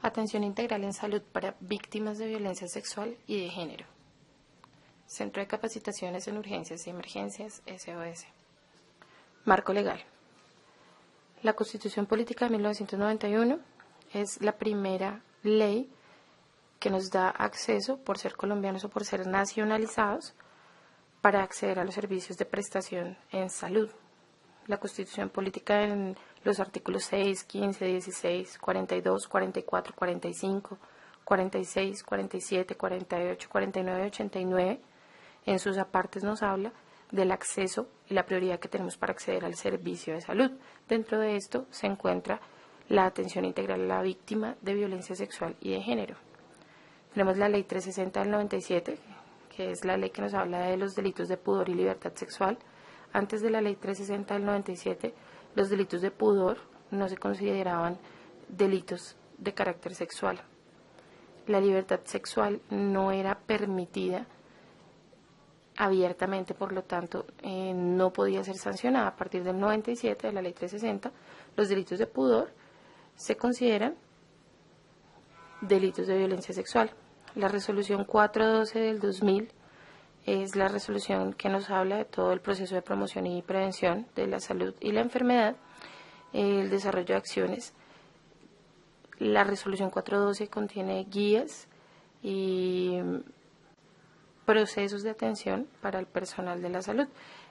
Atención integral en salud para víctimas de violencia sexual y de género. Centro de Capacitaciones en Urgencias y Emergencias, SOS. Marco legal. La Constitución Política de 1991 es la primera ley que nos da acceso, por ser colombianos o por ser nacionalizados, para acceder a los servicios de prestación en salud. La Constitución Política en los artículos 6, 15, 16, 42, 44, 45, 46, 47, 48, 49 y 89, en sus apartes nos habla del acceso y la prioridad que tenemos para acceder al servicio de salud. Dentro de esto se encuentra la atención integral a la víctima de violencia sexual y de género. Tenemos la Ley 360 del 97, que es la ley que nos habla de los delitos de pudor y libertad sexual. Antes de la Ley 360 del 97, los delitos de pudor no se consideraban delitos de carácter sexual. La libertad sexual no era permitida abiertamente, por lo tanto, no podía ser sancionada. A partir del 97, de la Ley 360, los delitos de pudor se consideran delitos de violencia sexual. La resolución 412 del 2000 es la resolución que nos habla de todo el proceso de promoción y prevención de la salud y la enfermedad, el desarrollo de acciones. La resolución 412 contiene guías y procesos de atención para el personal de la salud.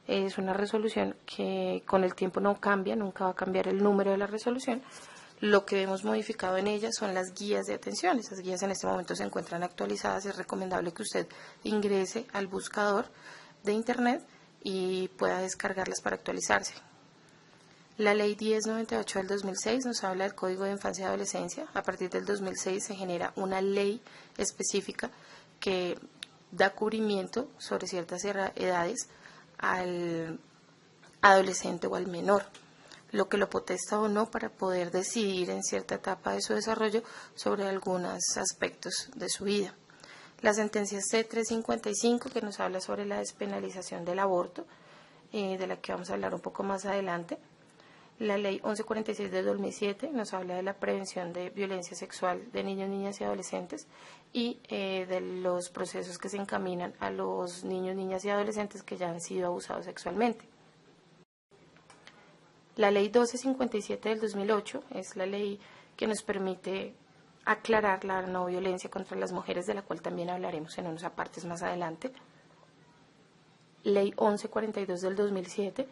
Es una resolución que con el tiempo no cambia, nunca va a cambiar el número de la resolución. Lo que hemos modificado en ella son las guías de atención. Esas guías en este momento se encuentran actualizadas. Es recomendable que usted ingrese al buscador de internet y pueda descargarlas para actualizarse. La Ley 1098 del 2006 nos habla del Código de Infancia y Adolescencia. A partir del 2006 se genera una ley específica que da cubrimiento sobre ciertas edades al adolescente o al menor, lo que lo potesta o no para poder decidir en cierta etapa de su desarrollo sobre algunos aspectos de su vida. La sentencia C355, que nos habla sobre la despenalización del aborto, de la que vamos a hablar un poco más adelante. La Ley 1146 del 2007 nos habla de la prevención de violencia sexual de niños, niñas y adolescentes y de los procesos que se encaminan a los niños, niñas y adolescentes que ya han sido abusados sexualmente. La Ley 1257 del 2008 es la ley que nos permite aclarar la no violencia contra las mujeres, de la cual también hablaremos en unos apartes más adelante. Ley 1142 del 2007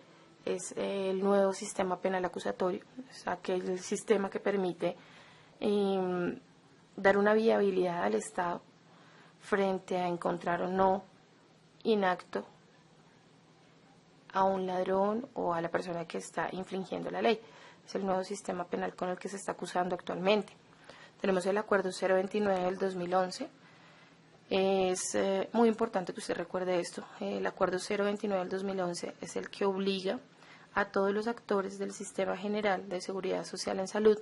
es el nuevo sistema penal acusatorio, es aquel sistema que permite dar una viabilidad al Estado frente a encontrar o no inapto a un ladrón o a la persona que está infringiendo la ley. Es el nuevo sistema penal con el que se está acusando actualmente. Tenemos el Acuerdo 029 del 2011. Es muy importante que usted recuerde esto. El Acuerdo 029 del 2011 es el que obliga a todos los actores del Sistema General de Seguridad Social en Salud,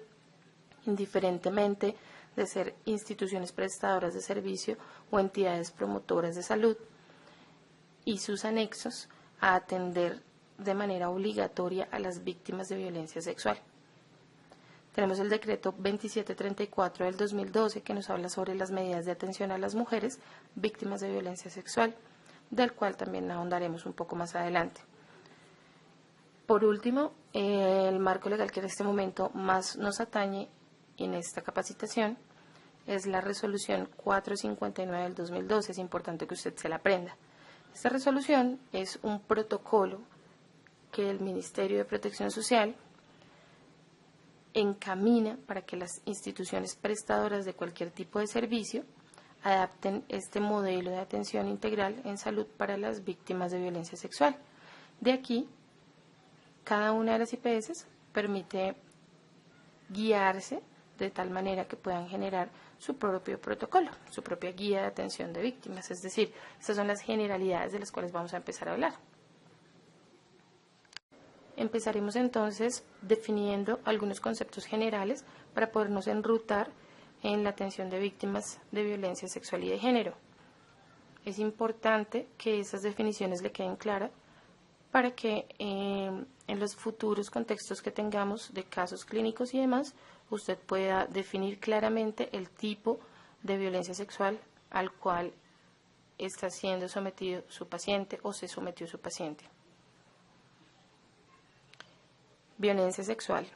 indiferentemente de ser instituciones prestadoras de servicio o entidades promotoras de salud, y sus anexos, a atender de manera obligatoria a las víctimas de violencia sexual. Tenemos el decreto 2734 del 2012 que nos habla sobre las medidas de atención a las mujeres víctimas de violencia sexual, del cual también ahondaremos un poco más adelante. Por último, el marco legal que en este momento más nos atañe en esta capacitación es la resolución 459 del 2012. Es importante que usted se la aprenda. Esta resolución es un protocolo que el Ministerio de Protección Social encamina para que las instituciones prestadoras de cualquier tipo de servicio adapten este modelo de atención integral en salud para las víctimas de violencia sexual. De aquí, cada una de las IPS permite guiarse de tal manera que puedan generar su propio protocolo, su propia guía de atención de víctimas. Es decir, estas son las generalidades de las cuales vamos a empezar a hablar. Empezaremos entonces definiendo algunos conceptos generales para podernos enrutar en la atención de víctimas de violencia sexual y de género. Es importante que esas definiciones le queden claras para que en los futuros contextos que tengamos de casos clínicos y demás usted pueda definir claramente el tipo de violencia sexual al cual está siendo sometido su paciente o se sometió su paciente. Violencia sexual.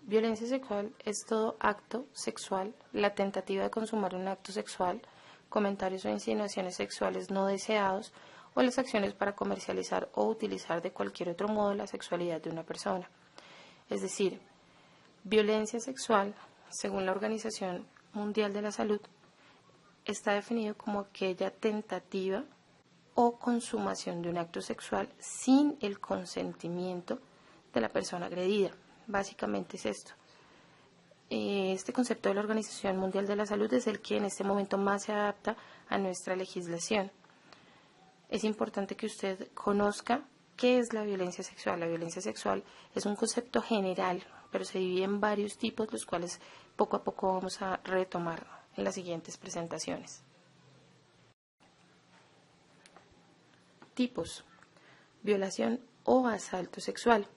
Violencia sexual es todo acto sexual, la tentativa de consumar un acto sexual, comentarios o insinuaciones sexuales no deseados o las acciones para comercializar o utilizar de cualquier otro modo la sexualidad de una persona. Es decir, violencia sexual, según la Organización Mundial de la Salud, está definido como aquella tentativa o consumación de un acto sexual sin el consentimiento de la persona agredida. Básicamente es esto. Este concepto de la Organización Mundial de la Salud es el que en este momento más se adapta a nuestra legislación. Es importante que usted conozca qué es la violencia sexual. La violencia sexual es un concepto general, pero se divide en varios tipos, los cuales poco a poco vamos a retomar en las siguientes presentaciones. Tipos: violación o asalto sexual.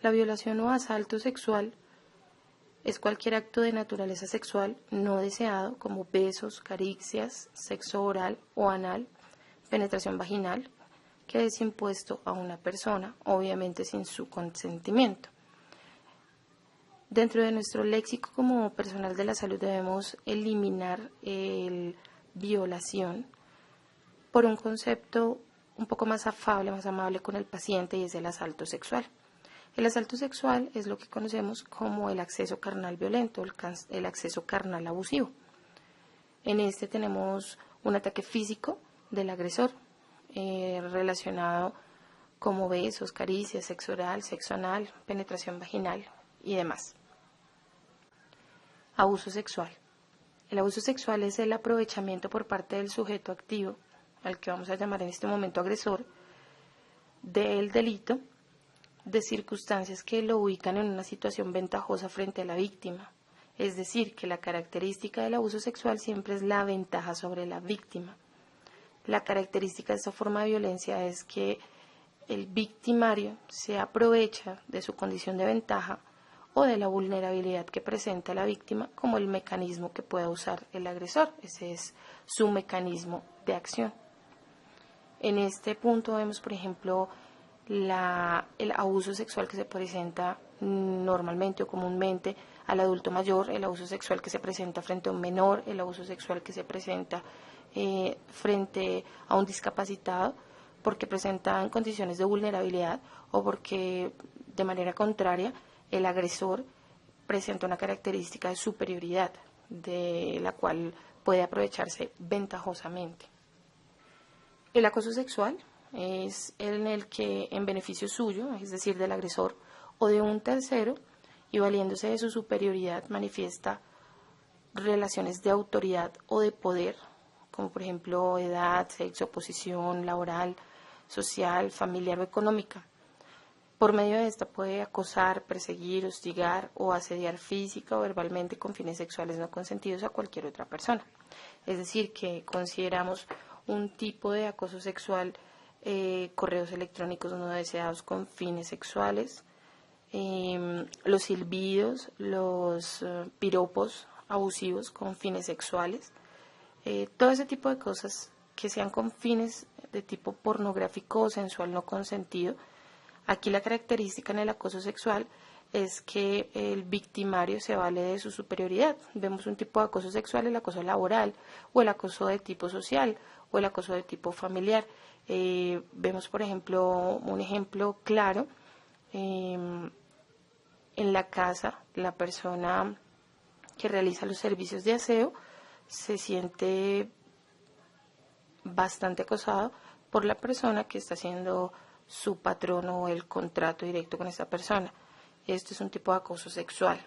La violación o asalto sexual es cualquier acto de naturaleza sexual no deseado, como besos, caricias, sexo oral o anal, penetración vaginal, que es impuesto a una persona, obviamente sin su consentimiento. Dentro de nuestro léxico como personal de la salud debemos eliminar el violación por un concepto un poco más afable, más amable con el paciente, y es el asalto sexual. El asalto sexual es lo que conocemos como el acceso carnal violento, el acceso carnal abusivo. En este tenemos un ataque físico del agresor relacionado como besos, caricias, sexo oral, sexo anal, penetración vaginal y demás. Abuso sexual. El abuso sexual es el aprovechamiento por parte del sujeto activo, al que vamos a llamar en este momento agresor, del delito, de circunstancias que lo ubican en una situación ventajosa frente a la víctima. Es decir, que la característica del abuso sexual siempre es la ventaja sobre la víctima. La característica de esta forma de violencia es que el victimario se aprovecha de su condición de ventaja o de la vulnerabilidad que presenta la víctima como el mecanismo que pueda usar el agresor. Ese es su mecanismo de acción. En este punto vemos, por ejemplo, el abuso sexual que se presenta normalmente o comúnmente al adulto mayor, el abuso sexual que se presenta frente a un menor, el abuso sexual que se presenta frente a un discapacitado, porque presentan condiciones de vulnerabilidad o porque, de manera contraria, el agresor presenta una característica de superioridad de la cual puede aprovecharse ventajosamente. El acoso sexual es en el que, en beneficio suyo, es decir, del agresor o de un tercero, y valiéndose de su superioridad, manifiesta relaciones de autoridad o de poder, como por ejemplo edad, sexo, posición laboral, social, familiar o económica. Por medio de esta puede acosar, perseguir, hostigar o asediar física o verbalmente con fines sexuales no consentidos a cualquier otra persona. Es decir, que consideramos un tipo de acoso sexual, correos electrónicos no deseados con fines sexuales, los silbidos, los piropos abusivos con fines sexuales, todo ese tipo de cosas que sean con fines de tipo pornográfico o sensual no consentido. Aquí la característica en el acoso sexual es que el victimario se vale de su superioridad. Vemos un tipo de acoso sexual, el acoso laboral, o el acoso de tipo social, o el acoso de tipo familiar. Vemos, por ejemplo, un ejemplo claro, en la casa, la persona que realiza los servicios de aseo se siente bastante acosado por la persona que está haciendo su patrón o el contrato directo con esa persona. Esto es un tipo de acoso sexual.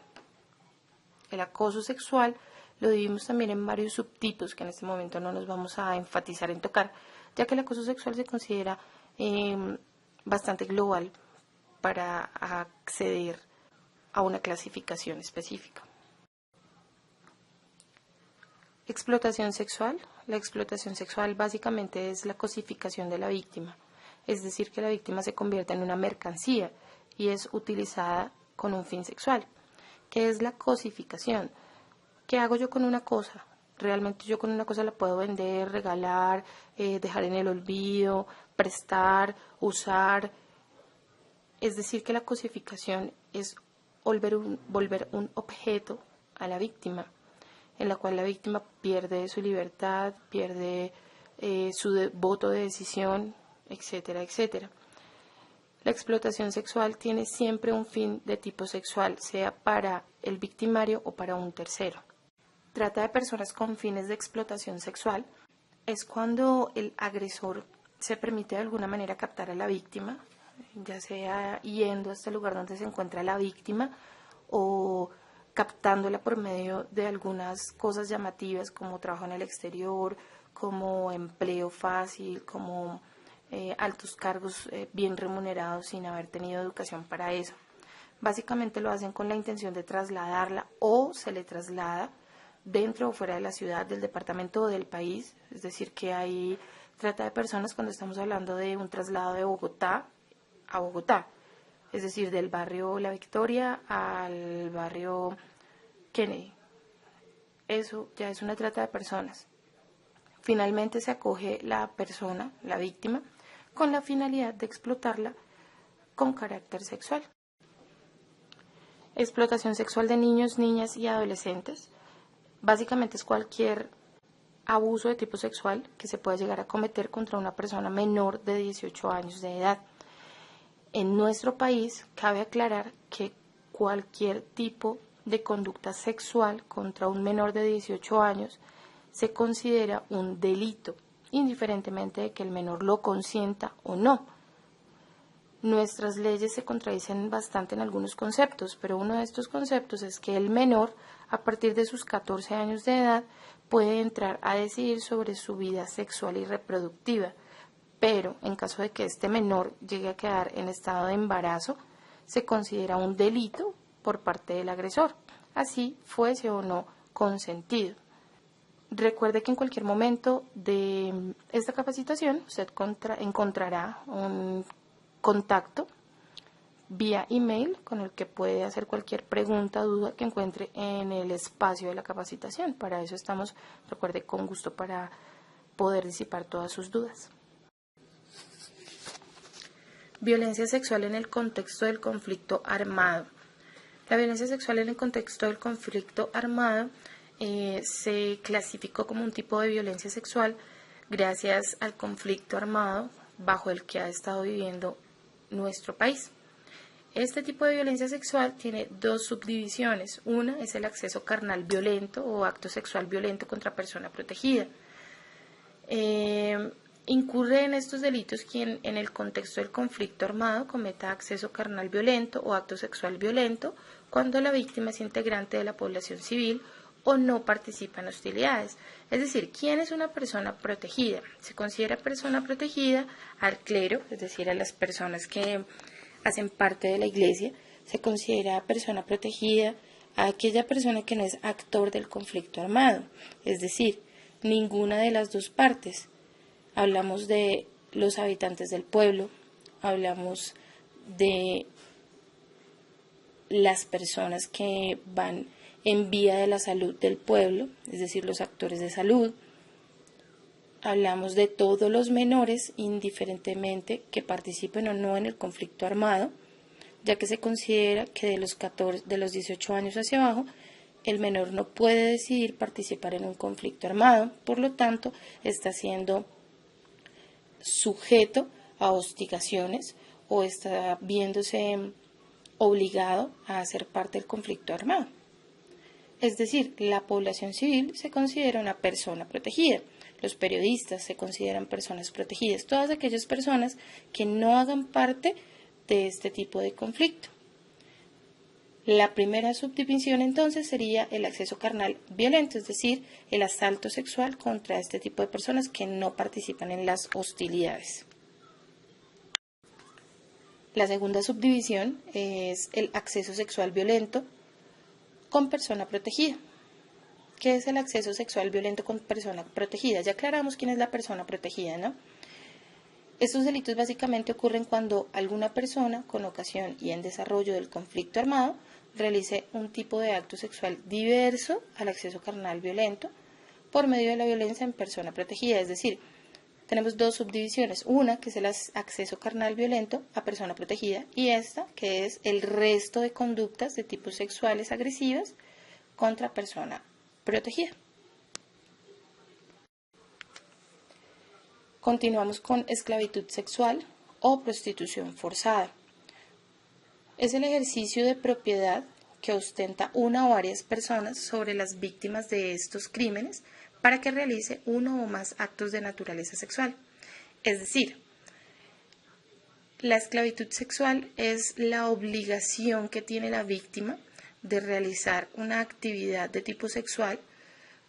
El acoso sexual lo dividimos también en varios subtipos que en este momento no nos vamos a enfatizar en tocar, ya que el acoso sexual se considera bastante global para acceder a una clasificación específica. Explotación sexual. La explotación sexual básicamente es la cosificación de la víctima, es decir, que la víctima se convierte en una mercancía y es utilizada con un fin sexual. ¿Qué es la cosificación? ¿Qué hago yo con una cosa? Realmente yo con una cosa la puedo vender, regalar, dejar en el olvido, prestar, usar. Es decir, que la cosificación es volver un objeto a la víctima, en la cual la víctima pierde su libertad, pierde su voto de decisión, etcétera, etcétera. La explotación sexual tiene siempre un fin de tipo sexual, sea para el victimario o para un tercero. Trata de personas con fines de explotación sexual es cuando el agresor se permite de alguna manera captar a la víctima, ya sea yendo hasta el lugar donde se encuentra la víctima o captándola por medio de algunas cosas llamativas como trabajo en el exterior, como empleo fácil, como altos cargos bien remunerados sin haber tenido educación para eso. Básicamente lo hacen con la intención de trasladarla o se le traslada dentro o fuera de la ciudad, del departamento o del país. Es decir, que hay trata de personas cuando estamos hablando de un traslado de Bogotá a Bogotá. Es decir, del barrio La Victoria al barrio Kennedy. Eso ya es una trata de personas. Finalmente se acoge la persona, la víctima, con la finalidad de explotarla con carácter sexual. Explotación sexual de niños, niñas y adolescentes. Básicamente es cualquier abuso de tipo sexual que se pueda llegar a cometer contra una persona menor de 18 años de edad. En nuestro país cabe aclarar que cualquier tipo de conducta sexual contra un menor de 18 años se considera un delito, indiferentemente de que el menor lo consienta o no. Nuestras leyes se contradicen bastante en algunos conceptos, pero uno de estos conceptos es que el menor, a partir de sus 14 años de edad, puede entrar a decidir sobre su vida sexual y reproductiva, pero en caso de que este menor llegue a quedar en estado de embarazo, se considera un delito por parte del agresor, así fuese o no consentido. Recuerde que en cualquier momento de esta capacitación usted encontrará un contacto vía email con el que puede hacer cualquier pregunta o duda que encuentre en el espacio de la capacitación. Para eso estamos, recuerde, con gusto para poder disipar todas sus dudas. Violencia sexual en el contexto del conflicto armado. La violencia sexual en el contexto del conflicto armado se clasificó como un tipo de violencia sexual gracias al conflicto armado bajo el que ha estado viviendo nuestro país. Este tipo de violencia sexual tiene dos subdivisiones. Una es el acceso carnal violento o acto sexual violento contra persona protegida. Incurre en estos delitos quien en el contexto del conflicto armado cometa acceso carnal violento o acto sexual violento cuando la víctima es integrante de la población civil o no participa en hostilidades. Es decir, ¿quién es una persona protegida? Se considera persona protegida al clero, es decir, a las personas que hacen parte de la iglesia. Se considera persona protegida a aquella persona que no es actor del conflicto armado, es decir, ninguna de las dos partes. Hablamos de los habitantes del pueblo, hablamos de las personas que van en vía de la salud del pueblo, es decir, los actores de salud. Hablamos de todos los menores, indiferentemente que participen o no en el conflicto armado, ya que se considera que de los 18 años hacia abajo, el menor no puede decidir participar en un conflicto armado, por lo tanto, está siendo sujeto a hostigaciones o está viéndose obligado a hacer parte del conflicto armado. Es decir, la población civil se considera una persona protegida, los periodistas se consideran personas protegidas, todas aquellas personas que no hagan parte de este tipo de conflicto. La primera subdivisión entonces sería el acceso carnal violento, es decir, el asalto sexual contra este tipo de personas que no participan en las hostilidades. La segunda subdivisión es el acceso sexual violento con persona protegida. ¿Qué es el acceso sexual violento con persona protegida? Ya aclaramos quién es la persona protegida, ¿no? Estos delitos básicamente ocurren cuando alguna persona, con ocasión y en desarrollo del conflicto armado, realice un tipo de acto sexual diverso al acceso carnal violento por medio de la violencia en persona protegida. Es decir, tenemos dos subdivisiones, una que es el acceso carnal violento a persona protegida y esta que es el resto de conductas de tipos sexuales agresivas contra persona protegida. Continuamos con esclavitud sexual o prostitución forzada. Es el ejercicio de propiedad que ostenta una o varias personas sobre las víctimas de estos crímenes para que realice uno o más actos de naturaleza sexual. Es decir, la esclavitud sexual es la obligación que tiene la víctima de realizar una actividad de tipo sexual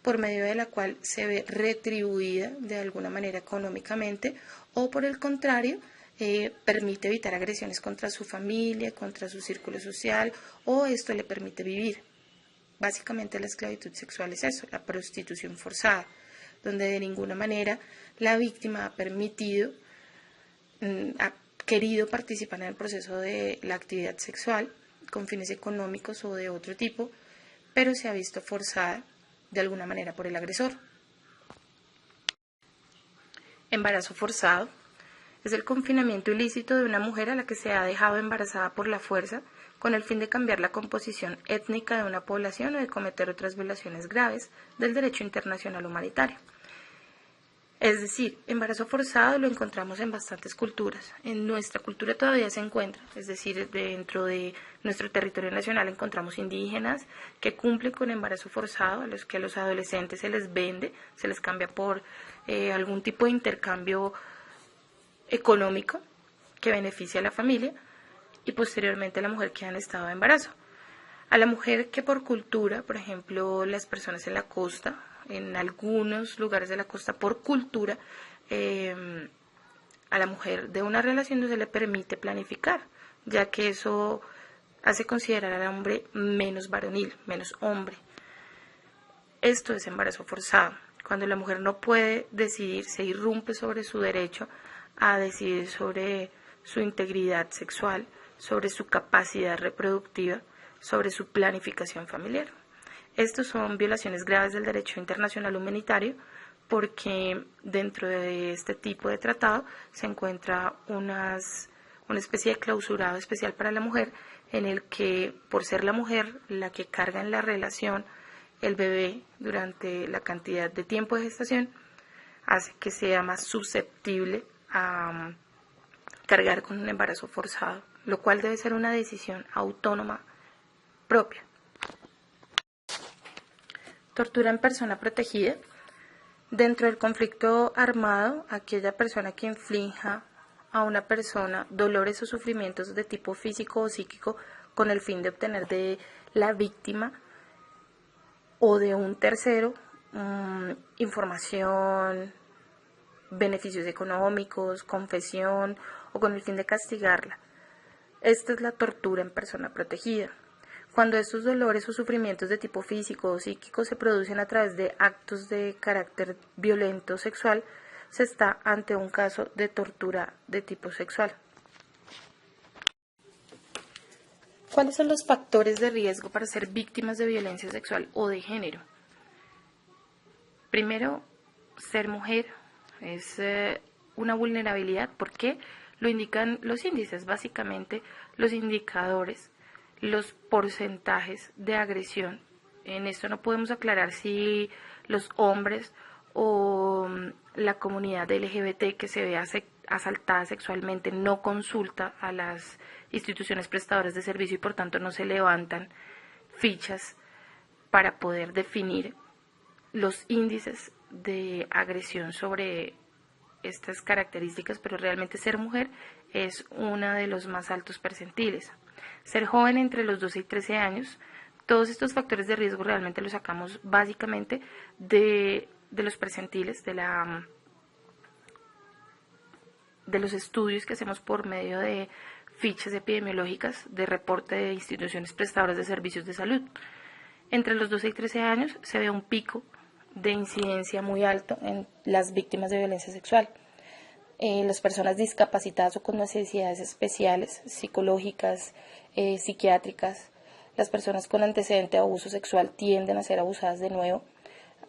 por medio de la cual se ve retribuida de alguna manera económicamente o por el contrario permite evitar agresiones contra su familia, contra su círculo social o esto le permite vivir. Básicamente la esclavitud sexual es eso, la prostitución forzada, donde de ninguna manera la víctima ha querido participar en el proceso de la actividad sexual con fines económicos o de otro tipo, pero se ha visto forzada de alguna manera por el agresor. Embarazo forzado es el confinamiento ilícito de una mujer a la que se ha dejado embarazada por la fuerza con el fin de cambiar la composición étnica de una población o de cometer otras violaciones graves del derecho internacional humanitario. Es decir, embarazo forzado lo encontramos en bastantes culturas. En nuestra cultura todavía se encuentra, es decir, dentro de nuestro territorio nacional encontramos indígenas que cumplen con embarazo forzado, a los que a los adolescentes se les vende, se les cambia por algún tipo de intercambio económico que beneficia a la familia y posteriormente a la mujer queda en estado de embarazo. A la mujer que por cultura, por ejemplo, las personas en la costa, en algunos lugares de la costa por cultura, a la mujer de una relación no se le permite planificar, ya que eso hace considerar al hombre menos varonil, menos hombre. Esto es embarazo forzado. Cuando la mujer no puede decidir, se irrumpe sobre su derecho a decidir sobre su integridad sexual, sobre su capacidad reproductiva, sobre su planificación familiar. Estos son violaciones graves del derecho internacional humanitario porque dentro de este tipo de tratado se encuentra una especie de clausurado especial para la mujer en el que por ser la mujer la que carga en la relación el bebé durante la cantidad de tiempo de gestación hace que sea más susceptible a cargar con un embarazo forzado, lo cual debe ser una decisión autónoma propia. Tortura en persona protegida. Dentro del conflicto armado, aquella persona que inflija a una persona dolores o sufrimientos de tipo físico o psíquico con el fin de obtener de la víctima o de un tercero información, beneficios económicos, confesión o con el fin de castigarla. Esta es la tortura en persona protegida. Cuando estos dolores o sufrimientos de tipo físico o psíquico se producen a través de actos de carácter violento sexual, se está ante un caso de tortura de tipo sexual. ¿Cuáles son los factores de riesgo para ser víctimas de violencia sexual o de género? Primero, ser mujer es una vulnerabilidad. ¿Por qué? Lo indican los índices, básicamente los indicadores, los porcentajes de agresión. En esto no podemos aclarar si los hombres o la comunidad LGBT que se ve asaltada sexualmente no consulta a las instituciones prestadoras de servicio y por tanto no se levantan fichas para poder definir los índices de agresión sobre estas características, pero realmente ser mujer es uno de los más altos percentiles. Ser joven entre los 12 y 13 años, todos estos factores de riesgo realmente los sacamos básicamente de los percentiles, de los estudios que hacemos por medio de fichas epidemiológicas, de reporte de instituciones prestadoras de servicios de salud. Entre los 12 y 13 años se ve un pico de incidencia muy alto en las víctimas de violencia sexual. Las personas discapacitadas o con necesidades especiales, psicológicas, psiquiátricas, Las personas con antecedente de abuso sexual tienden a ser abusadas de nuevo.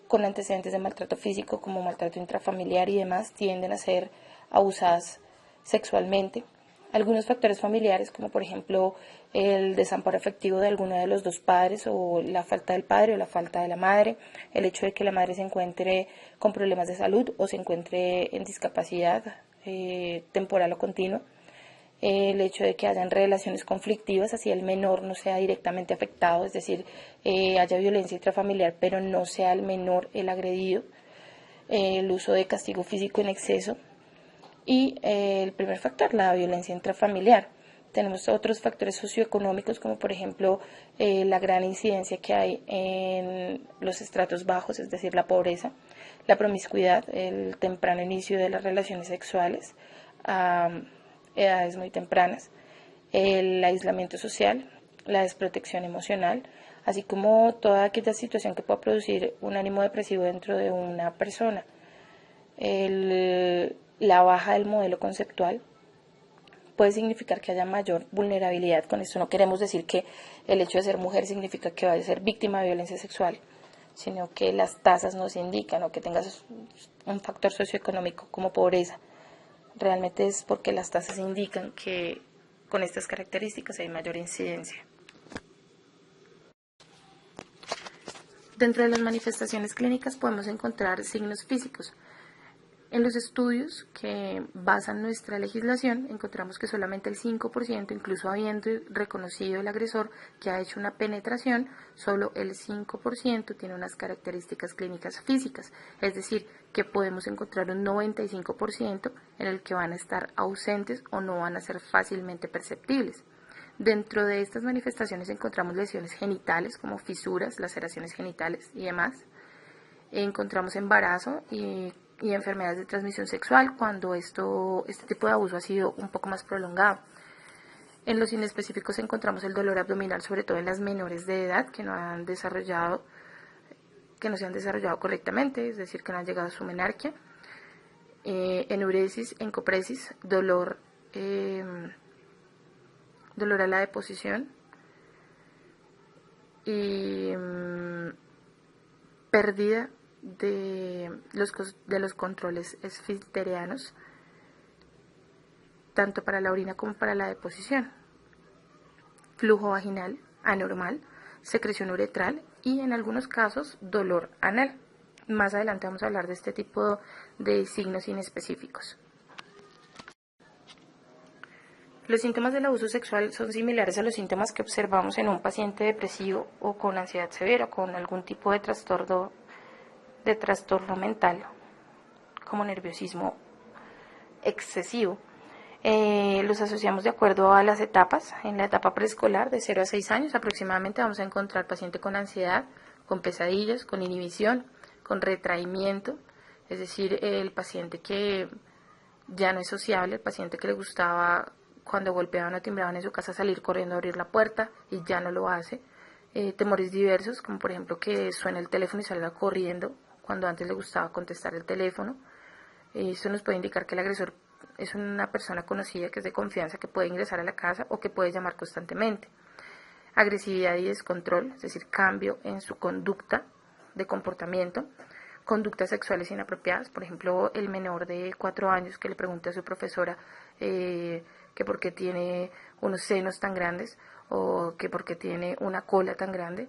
Con antecedentes de maltrato físico como maltrato intrafamiliar y demás tienden a ser abusadas sexualmente. Algunos factores familiares, como por ejemplo el desamparo afectivo de alguno de los dos padres, o la falta del padre o la falta de la madre, el hecho de que la madre se encuentre con problemas de salud o se encuentre en discapacidad temporal o continua, el hecho de que hayan relaciones conflictivas, así el menor no sea directamente afectado, es decir, haya violencia intrafamiliar, pero no sea el menor el agredido, el uso de castigo físico en exceso, y el primer factor, la violencia intrafamiliar. Tenemos otros factores socioeconómicos, como por ejemplo la gran incidencia que hay en los estratos bajos, es decir, la pobreza, la promiscuidad, el temprano inicio de las relaciones sexuales a edades muy tempranas, el aislamiento social, la desprotección emocional, así como toda aquella situación que pueda producir un ánimo depresivo dentro de una persona. La baja del modelo conceptual puede significar que haya mayor vulnerabilidad. Con esto no queremos decir que el hecho de ser mujer significa que vaya a ser víctima de violencia sexual, sino que las tasas nos indican, o que tengas un factor socioeconómico como pobreza. Realmente es porque las tasas indican que con estas características hay mayor incidencia. Dentro de las manifestaciones clínicas podemos encontrar signos físicos. En los estudios que basan nuestra legislación encontramos que solamente el 5%, incluso habiendo reconocido el agresor que ha hecho una penetración, solo el 5% tiene unas características clínicas físicas, es decir, que podemos encontrar un 95% en el que van a estar ausentes o no van a ser fácilmente perceptibles. Dentro de estas manifestaciones encontramos lesiones genitales como fisuras, laceraciones genitales y demás. Encontramos embarazo y enfermedades de transmisión sexual cuando este tipo de abuso ha sido un poco más prolongado. En los inespecíficos encontramos el dolor abdominal, sobre todo en las menores de edad que no se han desarrollado correctamente, es decir, que no han llegado a su menarquia. Enuresis, encopresis, dolor a la deposición y pérdida de los controles esfinterianos, tanto para la orina como para la deposición, flujo vaginal anormal, secreción uretral y en algunos casos dolor anal. Más adelante vamos a hablar de este tipo de signos inespecíficos. Los síntomas del abuso sexual son similares a los síntomas que observamos en un paciente depresivo o con ansiedad severa, con algún tipo de trastorno mental, como nerviosismo excesivo. Los asociamos de acuerdo a las etapas. En la etapa preescolar, de 0 a 6 años aproximadamente, vamos a encontrar paciente con ansiedad, con pesadillas, con inhibición, con retraimiento, es decir, el paciente que ya no es sociable, el paciente que le gustaba cuando golpeaban o timbraban en su casa salir corriendo a abrir la puerta y ya no lo hace. Temores diversos, como por ejemplo que suene el teléfono y salga corriendo cuando antes le gustaba contestar el teléfono. Eso nos puede indicar que el agresor es una persona conocida, que es de confianza, que puede ingresar a la casa o que puede llamar constantemente. Agresividad y descontrol, es decir, cambio en su conducta de comportamiento. Conductas sexuales inapropiadas, por ejemplo, el menor de 4 años que le pregunta a su profesora que por qué tiene unos senos tan grandes, o que por qué tiene una cola tan grande,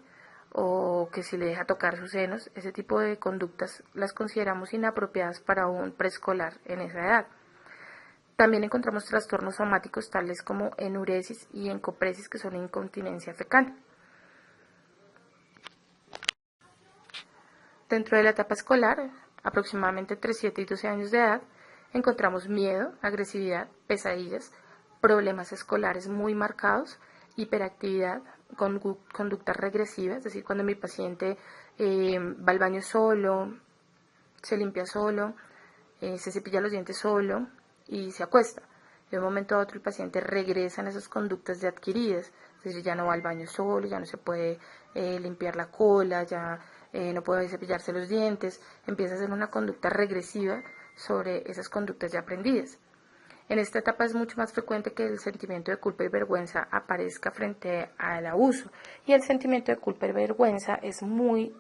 o que si le deja tocar sus senos. Ese tipo de conductas las consideramos inapropiadas para un preescolar en esa edad. También encontramos trastornos somáticos tales como enuresis y encopresis, que son incontinencia fecal. Dentro de la etapa escolar, aproximadamente entre 7 y 12 años de edad, encontramos miedo, agresividad, pesadillas, problemas escolares muy marcados, hiperactividad, conductas regresivas, es decir, cuando mi paciente va al baño solo, se limpia solo, se cepilla los dientes solo y se acuesta. De un momento a otro el paciente regresa en esas conductas ya adquiridas, es decir, ya no va al baño solo, ya no se puede limpiar la cola, ya no puede cepillarse los dientes, empieza a hacer una conducta regresiva sobre esas conductas ya aprendidas. En esta etapa es mucho más frecuente que el sentimiento de culpa y vergüenza aparezca frente al abuso, y el sentimiento de culpa y vergüenza es muy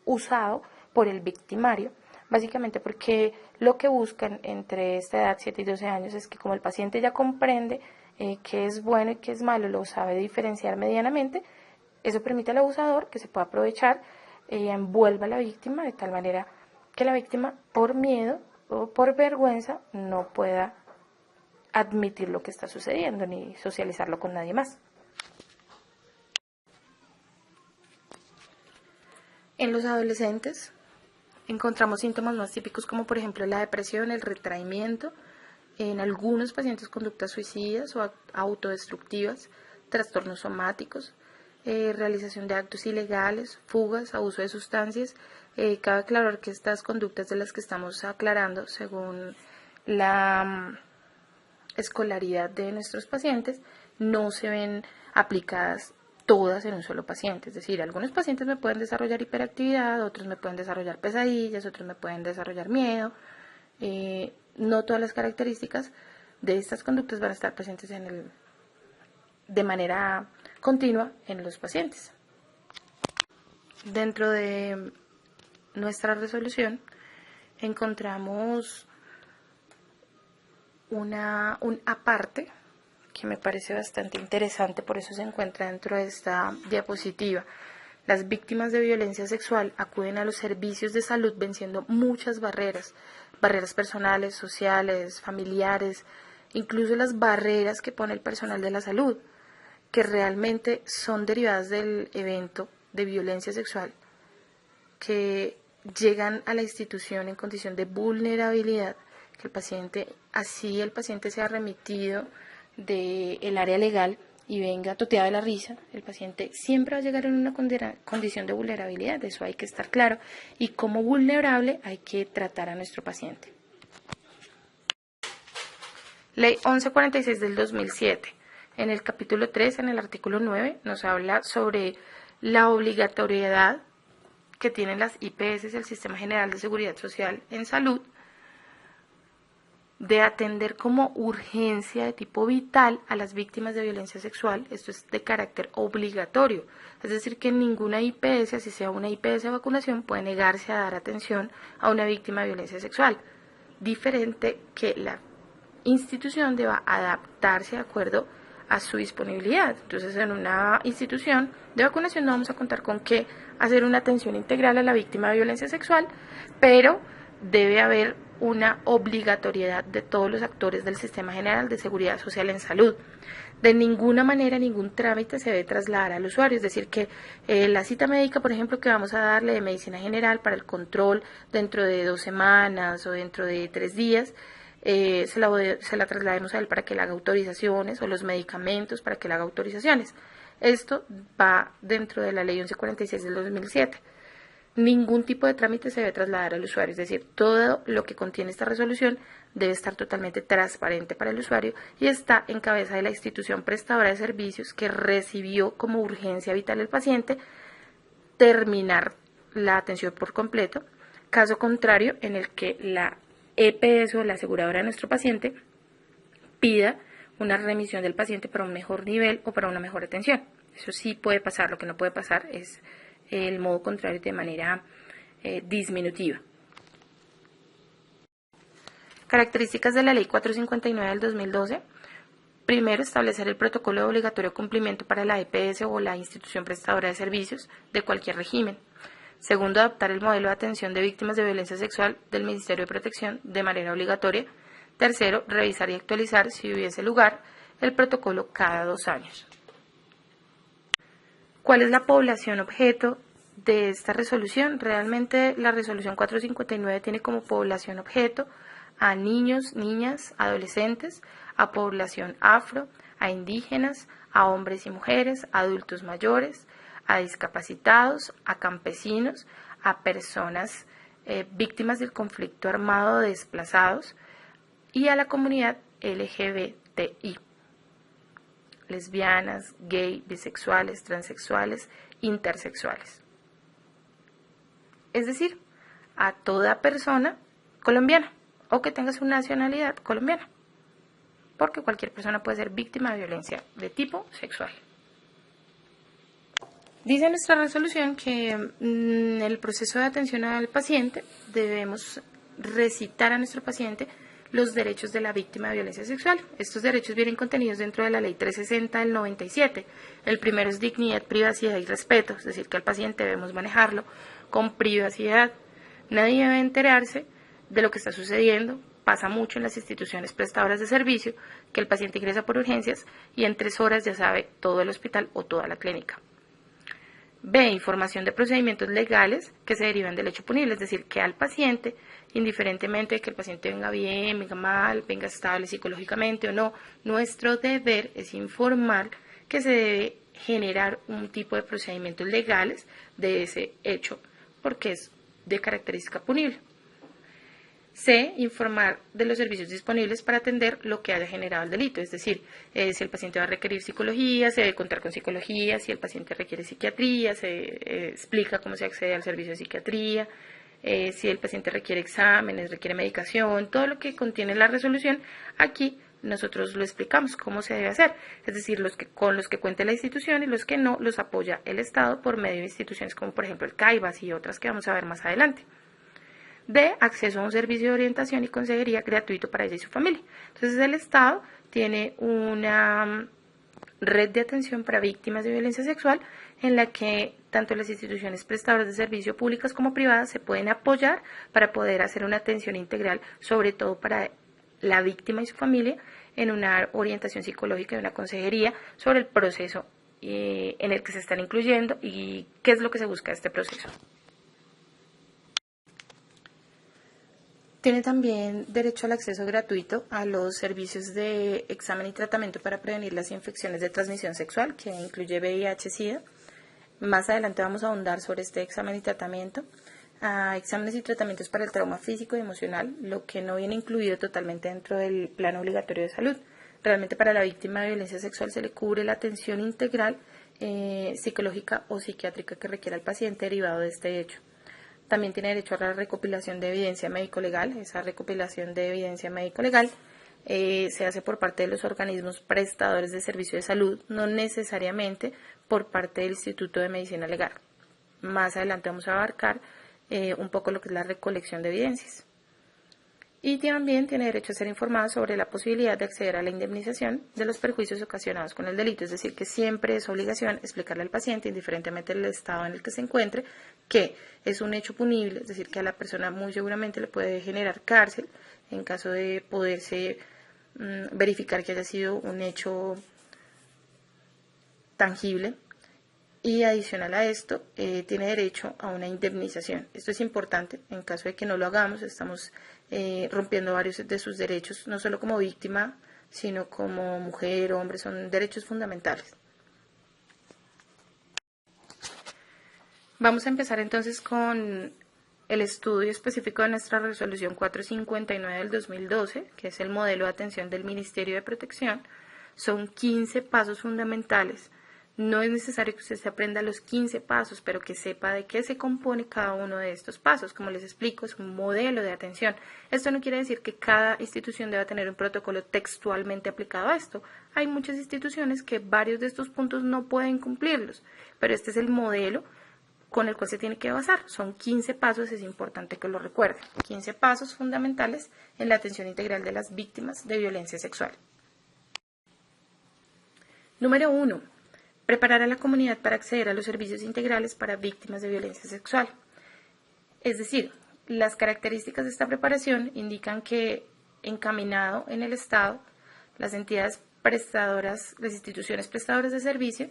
usado por el victimario, básicamente porque lo que buscan entre esta edad, 7 y 12 años, es que como el paciente ya comprende qué es bueno y qué es malo, lo sabe diferenciar medianamente, eso permite al abusador que se pueda aprovechar y envuelva a la víctima de tal manera que la víctima, por miedo o por vergüenza, no pueda admitir lo que está sucediendo ni socializarlo con nadie más. En los adolescentes encontramos síntomas más típicos como por ejemplo la depresión, el retraimiento, en algunos pacientes conductas suicidas o autodestructivas, trastornos somáticos, realización de actos ilegales, fugas, abuso de sustancias. Cabe aclarar que estas conductas de las que estamos aclarando, según la escolaridad de nuestros pacientes, no se ven aplicadas todas en un solo paciente. Es decir, algunos pacientes me pueden desarrollar hiperactividad, otros me pueden desarrollar pesadillas, otros me pueden desarrollar miedo. No todas las características de estas conductas van a estar presentes de manera continua en los pacientes. Dentro de nuestra resolución encontramos un aparte que me parece bastante interesante, por eso se encuentra dentro de esta diapositiva. Las víctimas de violencia sexual acuden a los servicios de salud venciendo muchas barreras personales, sociales, familiares, incluso las barreras que pone el personal de la salud, que realmente son derivadas del evento de violencia sexual, que llegan a la institución en condición de vulnerabilidad, que el paciente sea remitido del área legal y venga toteado de la risa, el paciente siempre va a llegar en una condición de vulnerabilidad, de eso hay que estar claro, y como vulnerable hay que tratar a nuestro paciente. Ley 1146 del 2007. En el capítulo 3, en el artículo 9, nos habla sobre la obligatoriedad que tienen las IPS, el Sistema General de Seguridad Social en Salud, de atender como urgencia de tipo vital a las víctimas de violencia sexual. Esto es de carácter obligatorio, es decir, que ninguna IPS, así sea una IPS de vacunación, puede negarse a dar atención a una víctima de violencia sexual, diferente que la institución deba adaptarse de acuerdo a su disponibilidad. Entonces, en una institución de vacunación no vamos a contar con que hacer una atención integral a la víctima de violencia sexual, pero debe haber una obligatoriedad de todos los actores del Sistema General de Seguridad Social en Salud. De ninguna manera, ningún trámite se debe trasladar al usuario, es decir, que la cita médica, por ejemplo, que vamos a darle de medicina general para el control dentro de 2 semanas o dentro de 3 días, se la traslademos a él para que le haga autorizaciones, o los medicamentos para que le haga autorizaciones. Esto va dentro de la Ley 1146 del 2007. Ningún tipo de trámite se debe trasladar al usuario, es decir, todo lo que contiene esta resolución debe estar totalmente transparente para el usuario y está en cabeza de la institución prestadora de servicios que recibió como urgencia vital el paciente terminar la atención por completo. Caso contrario, en el que la EPS o la aseguradora de nuestro paciente pida una remisión del paciente para un mejor nivel o para una mejor atención. Eso sí puede pasar. Lo que no puede pasar es el modo contrario de manera disminutiva. Características de la Ley 459 del 2012. Primero, establecer el protocolo de obligatorio cumplimiento para la EPS o la institución prestadora de servicios de cualquier régimen. Segundo, adaptar el modelo de atención de víctimas de violencia sexual del Ministerio de Protección de manera obligatoria. Tercero, revisar y actualizar, si hubiese lugar, el protocolo cada 2 años. ¿Cuál es la población objeto de esta resolución? Realmente la resolución 459 tiene como población objeto a niños, niñas, adolescentes, a población afro, a indígenas, a hombres y mujeres, a adultos mayores, a discapacitados, a campesinos, a personas víctimas del conflicto armado o desplazados y a la comunidad LGBTI. Lesbianas, gay, bisexuales, transexuales, intersexuales. Es decir, a toda persona colombiana o que tenga su nacionalidad colombiana. porque cualquier persona puede ser víctima de violencia de tipo sexual. Dice nuestra resolución que en el proceso de atención al paciente debemos recitar a nuestro paciente los derechos de la víctima de violencia sexual. Estos derechos vienen contenidos dentro de la Ley 360 del 97. El primero es dignidad, privacidad y respeto, es decir, que al paciente debemos manejarlo con privacidad. Nadie debe enterarse de lo que está sucediendo. Pasa mucho en las instituciones prestadoras de servicio que el paciente ingresa por urgencias y en 3 horas ya sabe todo el hospital o toda la clínica. B. Información de procedimientos legales que se derivan del hecho punible, es decir, que al paciente, indiferentemente de que el paciente venga bien, venga mal, venga estable psicológicamente o no, nuestro deber es informar que se debe generar un tipo de procedimientos legales de ese hecho, porque es de característica punible. C. Informar de los servicios disponibles para atender lo que haya generado el delito, es decir, si el paciente va a requerir psicología, se debe contar con psicología, si el paciente requiere psiquiatría, se explica cómo se accede al servicio de psiquiatría, si el paciente requiere exámenes, requiere medicación, todo lo que contiene la resolución, aquí nosotros lo explicamos cómo se debe hacer, es decir, con los que cuente la institución y los que no los apoya el Estado por medio de instituciones como por ejemplo el CAIVAS y otras que vamos a ver más adelante. De acceso a un servicio de orientación y consejería gratuito para ella y su familia. Entonces el Estado tiene una red de atención para víctimas de violencia sexual en la que tanto las instituciones prestadoras de servicio públicas como privadas se pueden apoyar para poder hacer una atención integral, sobre todo para la víctima y su familia, en una orientación psicológica y una consejería sobre el proceso en el que se están incluyendo y qué es lo que se busca de este proceso. Tiene también derecho al acceso gratuito a los servicios de examen y tratamiento para prevenir las infecciones de transmisión sexual, que incluye VIH-Sida. Más adelante vamos a ahondar sobre este examen y tratamiento. Exámenes y tratamientos para el trauma físico y emocional, lo que no viene incluido totalmente dentro del plan obligatorio de salud. Realmente para la víctima de violencia sexual se le cubre la atención integral psicológica o psiquiátrica que requiera el paciente derivado de este hecho. También tiene derecho a la recopilación de evidencia médico-legal. Esa recopilación de evidencia médico-legal se hace por parte de los organismos prestadores de servicio de salud, no necesariamente por parte del Instituto de Medicina Legal. Más adelante vamos a abarcar un poco lo que es la recolección de evidencias. Y también tiene derecho a ser informado sobre la posibilidad de acceder a la indemnización de los perjuicios ocasionados con el delito, es decir, que siempre es obligación explicarle al paciente, indiferentemente del estado en el que se encuentre, que es un hecho punible, es decir, que a la persona muy seguramente le puede generar cárcel en caso de poderse verificar que haya sido un hecho tangible. Y adicional a esto, tiene derecho a una indemnización. Esto es importante, en caso de que no lo hagamos, estamos rompiendo varios de sus derechos, no solo como víctima, sino como mujer o hombre, son derechos fundamentales. Vamos a empezar entonces con el estudio específico de nuestra resolución 459 del 2012, que es el modelo de atención del Ministerio de Protección. Son 15 pasos fundamentales. No es necesario que usted se aprenda los 15 pasos, pero que sepa de qué se compone cada uno de estos pasos. Como les explico, es un modelo de atención. Esto no quiere decir que cada institución deba tener un protocolo textualmente aplicado a esto. Hay muchas instituciones que varios de estos puntos no pueden cumplirlos, pero este es el modelo con el cual se tiene que basar. Son 15 pasos, es importante que lo recuerden. 15 pasos fundamentales en la atención integral de las víctimas de violencia sexual. Número 1. Preparar a la comunidad para acceder a los servicios integrales para víctimas de violencia sexual. Es decir, las características de esta preparación indican que, encaminado en el Estado, las entidades prestadoras, las instituciones prestadoras de servicio,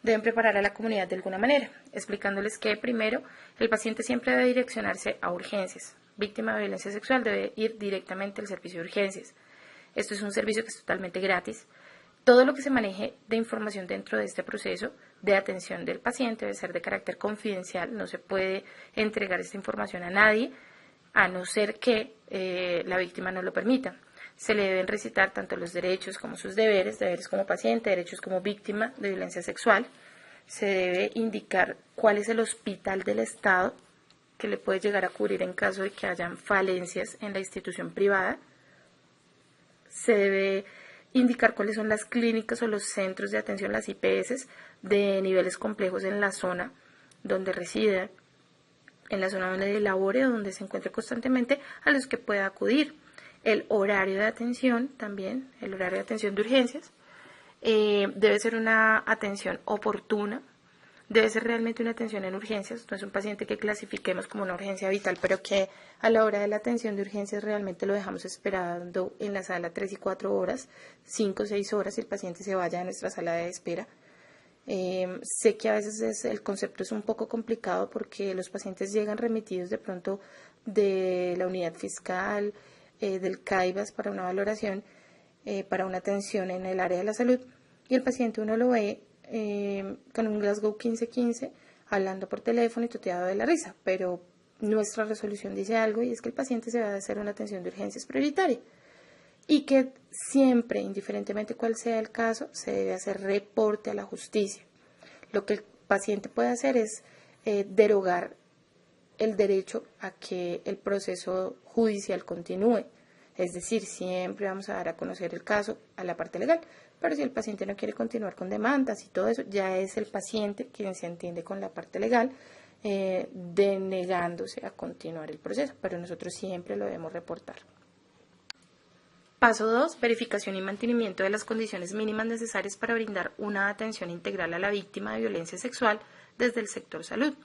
deben preparar a la comunidad de alguna manera, explicándoles que, primero, el paciente siempre debe direccionarse a urgencias. Víctima de violencia sexual debe ir directamente al servicio de urgencias. Esto es un servicio que es totalmente gratis. Todo lo que se maneje de información dentro de este proceso de atención del paciente debe ser de carácter confidencial, no se puede entregar esta información a nadie, a no ser que la víctima no lo permita. Se le deben recitar tanto los derechos como sus deberes, deberes como paciente, derechos como víctima de violencia sexual. Se debe indicar cuál es el hospital del Estado que le puede llegar a cubrir en caso de que hayan falencias en la institución privada. Se debe indicar cuáles son las clínicas o los centros de atención, las IPS, de niveles complejos en la zona donde reside, en la zona donde labore o donde se encuentre constantemente, a los que pueda acudir. El horario de atención también, el horario de atención de urgencias, debe ser una atención oportuna, debe ser realmente una atención en urgencias, no es un paciente que clasifiquemos como una urgencia vital, pero que a la hora de la atención de urgencias realmente lo dejamos esperando en la sala 3 y 4 horas, 5 o 6 horas, y el paciente se vaya a nuestra sala de espera. Sé que a veces el concepto es un poco complicado porque los pacientes llegan remitidos de pronto de la unidad fiscal, del CAIVAS para una valoración, para una atención en el área de la salud, y el paciente uno lo ve con un Glasgow 15-15, hablando por teléfono y toteado de la risa, pero nuestra resolución dice algo, y es que el paciente se va a hacer una atención de urgencias prioritaria y que siempre, indiferentemente cuál sea el caso, se debe hacer reporte a la justicia. Lo que el paciente puede hacer es derogar el derecho a que el proceso judicial continúe. Es decir, siempre vamos a dar a conocer el caso a la parte legal, pero si el paciente no quiere continuar con demandas y todo eso, ya es el paciente quien se entiende con la parte legal, denegándose a continuar el proceso, pero nosotros siempre lo debemos reportar. Paso 2. Verificación y mantenimiento de las condiciones mínimas necesarias para brindar una atención integral a la víctima de violencia sexual desde el sector salud.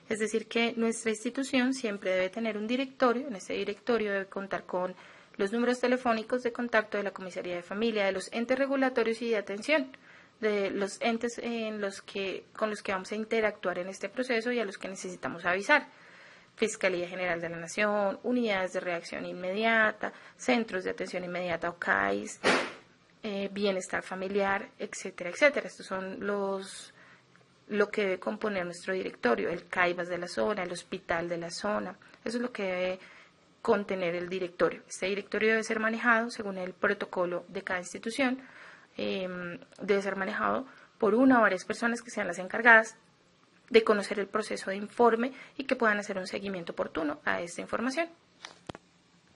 Es decir, que nuestra institución siempre debe tener un directorio. En ese directorio debe contar con los números telefónicos de contacto de la comisaría de familia, de los entes regulatorios y de atención, de los entes con los que vamos a interactuar en este proceso y a los que necesitamos avisar. Fiscalía General de la Nación, unidades de reacción inmediata, centros de atención inmediata o CAIS, bienestar familiar, etcétera, etcétera. Estos son lo que debe componer nuestro directorio, el CAIVAS de la zona, el hospital de la zona. Eso es lo que debe contener el directorio. Este directorio debe ser manejado según el protocolo de cada institución, debe ser manejado por una o varias personas que sean las encargadas de conocer el proceso de informe y que puedan hacer un seguimiento oportuno a esta información.